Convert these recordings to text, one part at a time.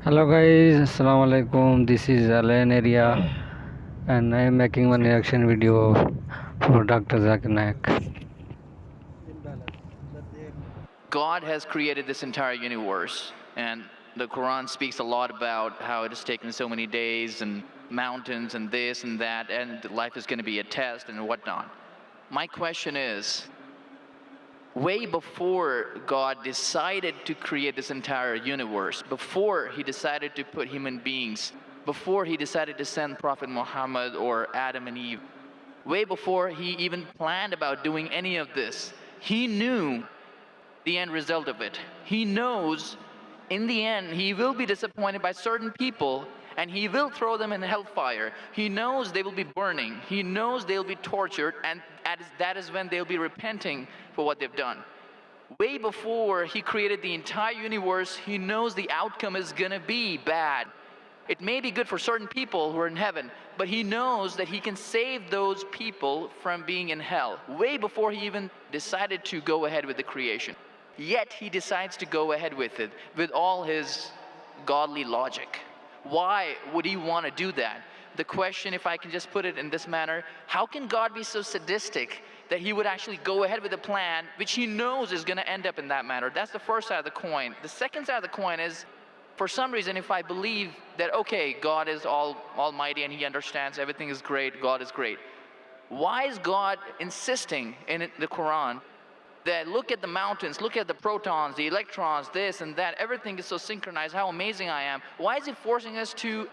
Hello guys, Assalamu alaikum. This is Alan Area and I am making one reaction video for Dr. Zakir Naik. God has created this entire universe, and the Quran speaks a lot about how it has taken so many days and mountains and this and that, and life is going to be a test and whatnot. My question is, way before God decided to create this entire universe, before he decided to put human beings, before he decided to send Prophet Muhammad or Adam and Eve, way before he even planned about doing any of this, he knew the end result of it. He knows in the end he will be disappointed by certain people and he will throw them in hellfire. He knows they will be burning. He knows they'll be tortured, and that is when they'll be repenting for what they've done. Way before he created the entire universe, he knows the outcome is gonna be bad. It may be good for certain people who are in heaven, but he knows that he can save those people from being in hell, way before he even decided to go ahead with the creation. Yet he decides to go ahead with it, with all his godly logic. Why would he want to do that? The question, if I can just put it in this manner, how can God be so sadistic that he would actually go ahead with a plan which he knows is going to end up in that manner? That's the first side of the coin. The second side of the coin is, for some reason, if I believe that, okay, God is almighty and he understands everything is great, God is great, why is God insisting in the Quran that look at the mountains, look at the protons, the electrons, this and that, everything is so synchronized, how amazing I am? Why is he forcing us to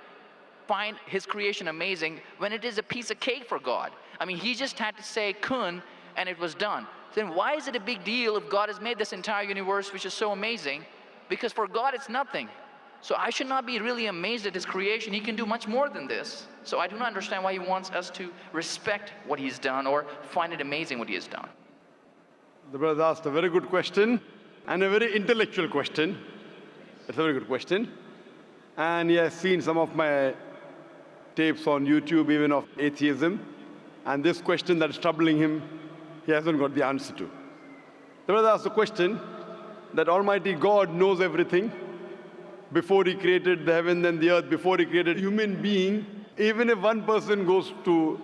find his creation amazing when it is a piece of cake for God? I mean, he just had to say kun and it was done. Then why is it a big deal if God has made this entire universe which is so amazing? Because for God it's nothing. So I should not be really amazed at his creation. He can do much more than this. So I do not understand why he wants us to respect what he's done or find it amazing what he has done. The brother asked a very good question and a very intellectual question. It's a very good question. And he has seen some of my tapes on YouTube, even of atheism. And this question that is troubling him, he hasn't got the answer to. The brother asked a question that Almighty God knows everything before he created the heaven and the earth, before he created human being. Even if one person goes to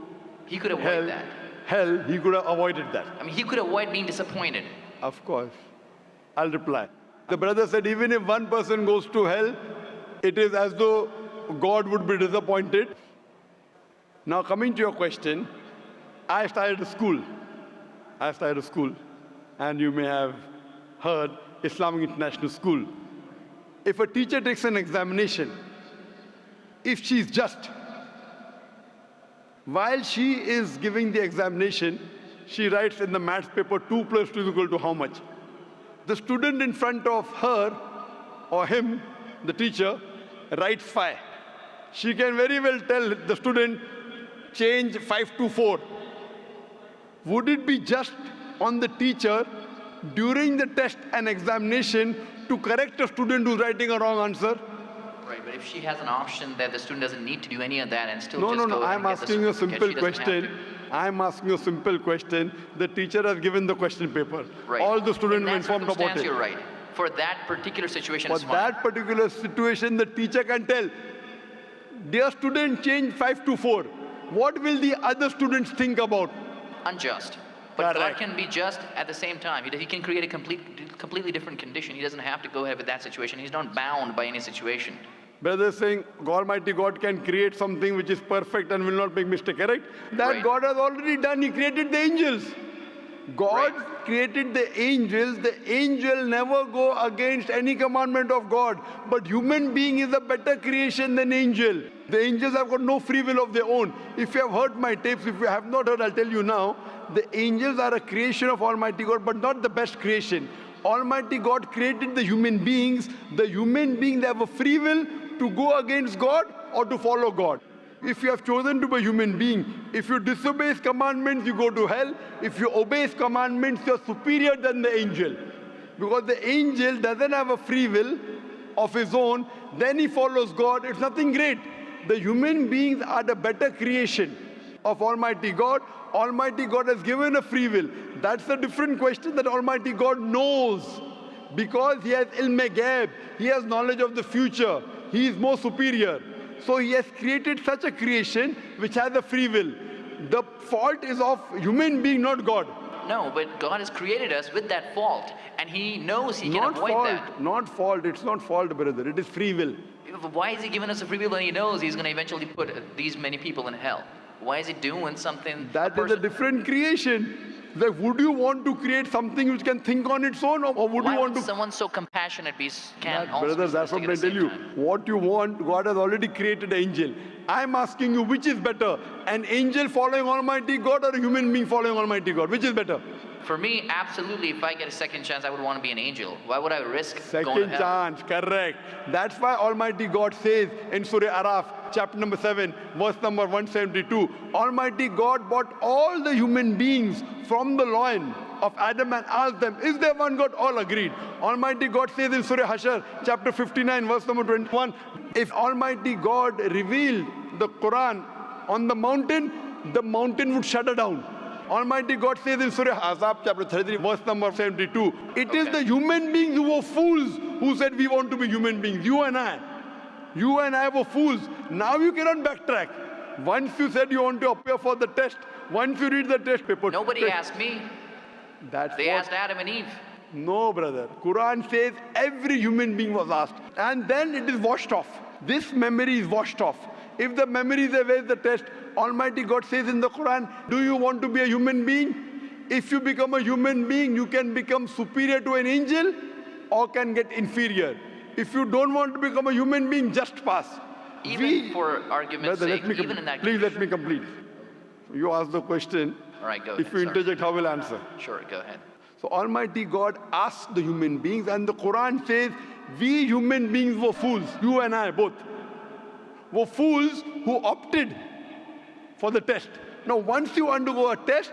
he could avoid that. Hell, he could have avoided that. I mean, he could avoid being disappointed. Of course. I'll reply. The brother said, even if one person goes to hell, it is as though God would be disappointed. Now, coming to your question, I started a school. And you may have heard Islamic International School. If a teacher takes an examination, if she's just, while she is giving the examination, she writes in the maths paper 2 plus 2 is equal to how much? The student in front of her or him, the teacher, writes 5. She can very well tell the student, change 5 to 4. Would it be just on the teacher during the test and examination to correct a student who's writing a wrong answer? Right, but if she has an option that the student doesn't need to do any of that and still No, I'm asking a simple question. I'm asking a simple question. The teacher has given the question paper. Right. All the students were informed about it. You're right. For that particular situation, For that particular situation, the teacher can tell, dear student, change 5 to 4. What will the other students think about? Unjust. But Correct. God can be just at the same time. He can create a completely different condition. He doesn't have to go ahead with that situation. He's not bound by any situation. Brother is saying Almighty God can create something which is perfect and will not make mistake, correct? That Right. God has already done. He created the angels. God Right. created the angels. The angel never go against any commandment of God. But human being is a better creation than angel. The angels have got no free will of their own. If you have heard my tapes, if you have not heard, I'll tell you now. The angels are a creation of Almighty God, but not the best creation. Almighty God created the human beings. The human beings have a free will to go against God or to follow God. If you have chosen to be a human being, if you disobey His commandments, you go to hell. If you obey His commandments, you are superior than the angel. Because the angel doesn't have a free will of his own, then he follows God. It's nothing great. The human beings are the better creation of Almighty God. Almighty God has given a free will. That's a different question that Almighty God knows. Because He has ilm-e-ghaib, He has knowledge of the future. He is more superior. So he has created such a creation which has a free will. The fault is of human being, not God. No, but God has created us with that fault, and He knows He can Not avoid fault, that. not fault. It's not fault, brother. It is free will. Why is He giving us a free will when He knows He's going to eventually put these many people in hell? Why is He doing something? That is a different creation. Like, would you want to create something which can think on its own, or would Why you want would to? someone so compassionate can That, also brother, be that's what sadistic I at the tell same you. time? What you want, God has already created an angel. I'm asking you, which is better? An angel following Almighty God or a human being following Almighty God? Which is better? For me, absolutely, if I get a second chance, I would want to be an angel. Why would I risk going to Second hell? chance, correct. That's why Almighty God says in Surah Araf, chapter number 7, verse number 172, Almighty God brought all the human beings from the loin of Adam and asked them, is there one God? All agreed. Almighty God says in Surah Hashar, chapter 59, verse number 21, if Almighty God revealed the Quran on the mountain would shudder down. Almighty God says in Surah Azab, chapter 33, verse number 72, it is the human beings who were fools who said we want to be human beings. You and I. You and I were fools. Now you cannot backtrack. Once you said you want to appear for the test, once you read the test paper. Nobody asked me. They asked Adam and Eve. No, brother. Quran says every human being was asked. And then it is washed off. This memory is washed off. If the memory is there, where is the test? Almighty God says in the Quran, do you want to be a human being? If you become a human being, you can become superior to an angel or can get inferior. If you don't want to become a human being, just pass. Even for argument's sake, even in that Please condition. let me complete. You ask the question. All right, go If ahead. you Sorry. interject, how will I answer? Sure, go ahead. So Almighty God asked the human beings, and the Quran says, we human beings were fools, you and I both, were fools who opted for the test. Now, once you undergo a test,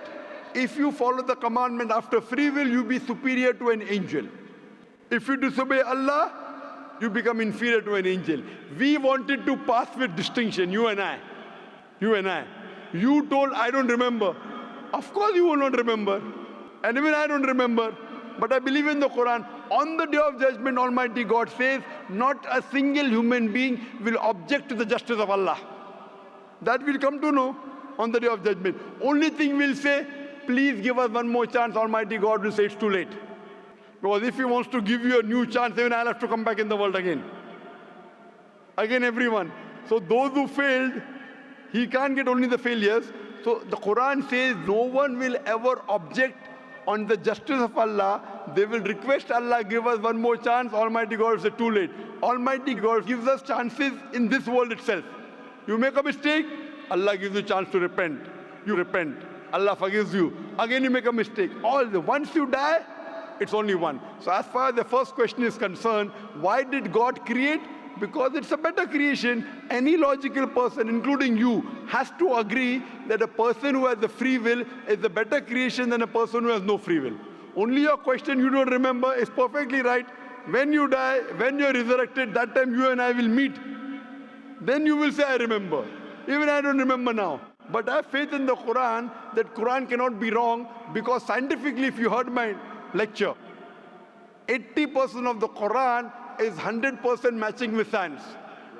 if you follow the commandment after free will, you be superior to an angel. If you disobey Allah, you become inferior to an angel. We wanted to pass with distinction, you and I. You and I. You told, I don't remember. Of course you will not remember. And even I don't remember. But I believe in the Quran. On the day of judgment, Almighty God says, not a single human being will object to the justice of Allah. That we'll come to know on the day of judgment. Only thing we'll say, please give us one more chance. Almighty God will say it's too late. Because if He wants to give you a new chance, even I'll have to come back in the world again. Again, everyone. So those who failed, He can't get only the failures. So the Quran says no one will ever object on the justice of Allah. They will request Allah, give us one more chance. Almighty God will say too late. Almighty God gives us chances in this world itself. You make a mistake, Allah gives you a chance to repent. You repent. Allah forgives you. Again you make a mistake. Once you die, it's only one. So as far as the first question is concerned, why did God create? Because it's a better creation. Any logical person, including you, has to agree that a person who has the free will is a better creation than a person who has no free will. Only your question you don't remember is perfectly right. When you die, when you're resurrected, that time you and I will meet. Then you will say, I remember. Even I don't remember now. But I have faith in the Quran that Quran cannot be wrong, because scientifically, if you heard my lecture, 80% of the Quran is 100% matching with science.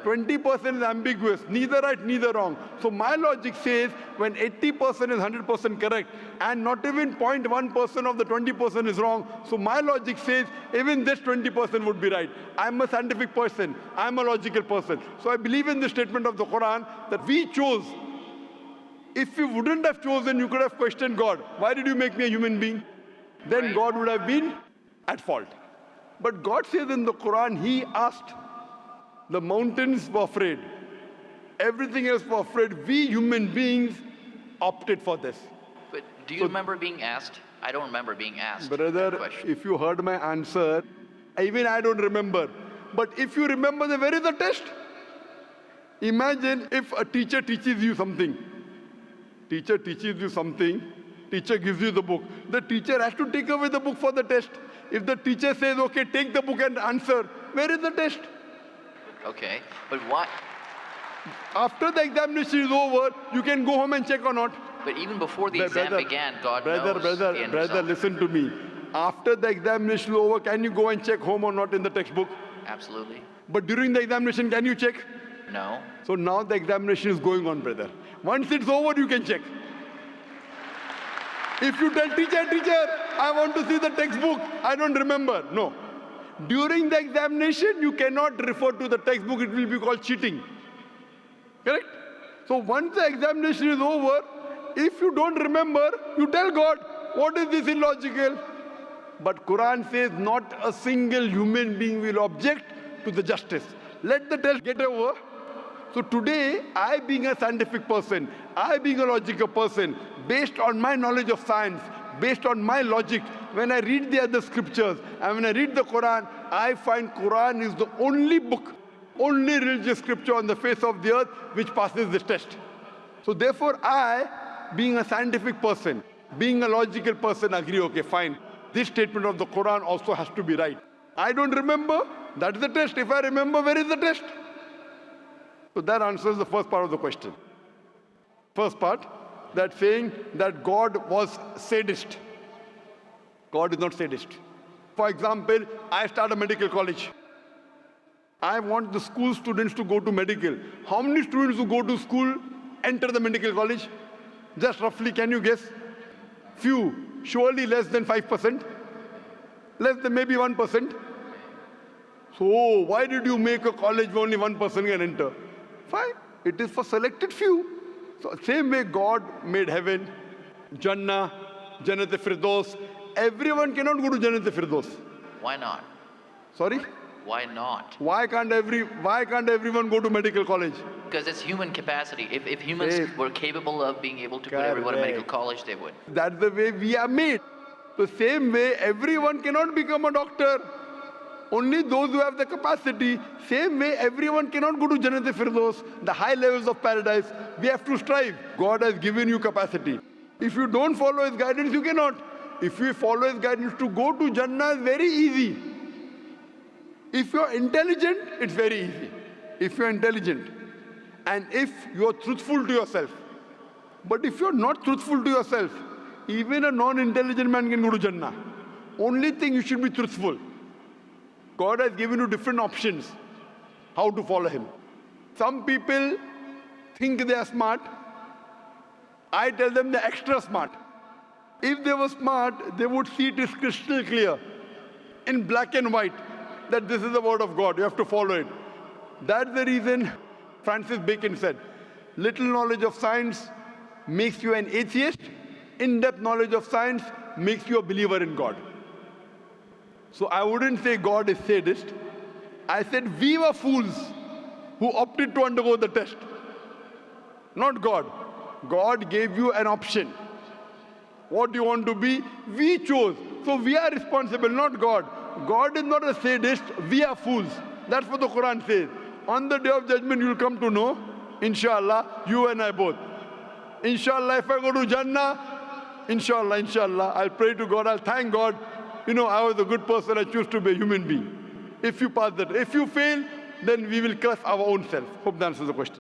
20% is ambiguous, neither right, neither wrong. So my logic says when 80% is 100% correct and not even 0.1% of the 20% is wrong, so my logic says even this 20% would be right. I'm a scientific person, I'm a logical person. So I believe in the statement of the Quran that we chose. If you wouldn't have chosen, you could have questioned God. Why did you make me a human being? Then God would have been at fault. But God says in the Quran, He asked, the mountains were afraid. Everything else were afraid. We human beings opted for this. But do you remember being asked? I don't remember being asked. Brother, that question. if you heard my answer, even I don't remember. But if you remember, then where is the test? Imagine if a teacher teaches you something. Teacher teaches you something. Teacher gives you the book. The teacher has to take away the book for the test. If the teacher says, okay, take the book and answer, where is the test? Okay, but why? After the examination is over, you can go home and check or not. But even before the exam began, God knows the end Brother, result. listen to me. After the examination is over, can you go and check home or not in the textbook? Absolutely. But during the examination, can you check? No. So now the examination is going on, brother. Once it's over, you can check. If you tell teacher, I want to see the textbook, I don't remember. No. During the examination, you cannot refer to the textbook. It will be called cheating. Correct? So once the examination is over, if you don't remember, you tell God, what is this illogical? But Quran says not a single human being will object to the justice. Let the test get over. So today, I being a scientific person, I being a logical person, based on my knowledge of science, based on my logic, when I read the other scriptures and when I read the Quran, I find Quran is the only book, only religious scripture on the face of the earth which passes this test. So therefore I, being a scientific person, being a logical person, agree, okay, fine. This statement of the Quran also has to be right. I don't remember, that's the test. If I remember, where is the test? So that answers the first part of the question. First part, that saying that God was sadist. God is not sadist. For example, I start a medical college. I want the school students to go to medical. How many students who go to school enter the medical college? Just roughly, can you guess? Few, surely less than 5%. Less than maybe 1%. So why did you make a college where only 1% can enter? Fine, it is for selected few. So same way God made heaven, Jannah, Jannat-e-Firdaus. Everyone cannot go to Jannat-e-Firdaus. Why not? Sorry? Why not? Why can't everyone go to medical college? Because it's human capacity. If humans Yes. were capable of being able to put everyone in medical college, they would. That's the way we are made. The same way, everyone cannot become a doctor. Only those who have the capacity. Same way, everyone cannot go to Jannat-e-Firdaus, the high levels of paradise. We have to strive. God has given you capacity. If you don't follow His guidance, you cannot. If you follow His guidance, to go to Jannah is very easy. If you're intelligent, it's very easy. If you're intelligent and if you're truthful to yourself. But if you're not truthful to yourself, even a non-intelligent man can go to Jannah. Only thing, you should be truthful. God has given you different options how to follow Him. Some people think they are smart. I tell them they're extra smart. If they were smart, they would see it is crystal clear, in black and white, that this is the word of God. You have to follow it. That's the reason Francis Bacon said, little knowledge of science makes you an atheist. In-depth knowledge of science makes you a believer in God. So I wouldn't say God is sadist. I said we were fools who opted to undergo the test. Not God. God gave you an option. What do you want to be? We chose. So we are responsible, not God. God is not a sadist. We are fools. That's what the Quran says. On the day of judgment, you will come to know, inshallah, you and I both. Inshallah, if I go to Jannah, inshallah, I'll pray to God, I'll thank God. You know, I was a good person, I choose to be a human being. If you pass that, if you fail, then we will curse our own self. Hope that answers the question.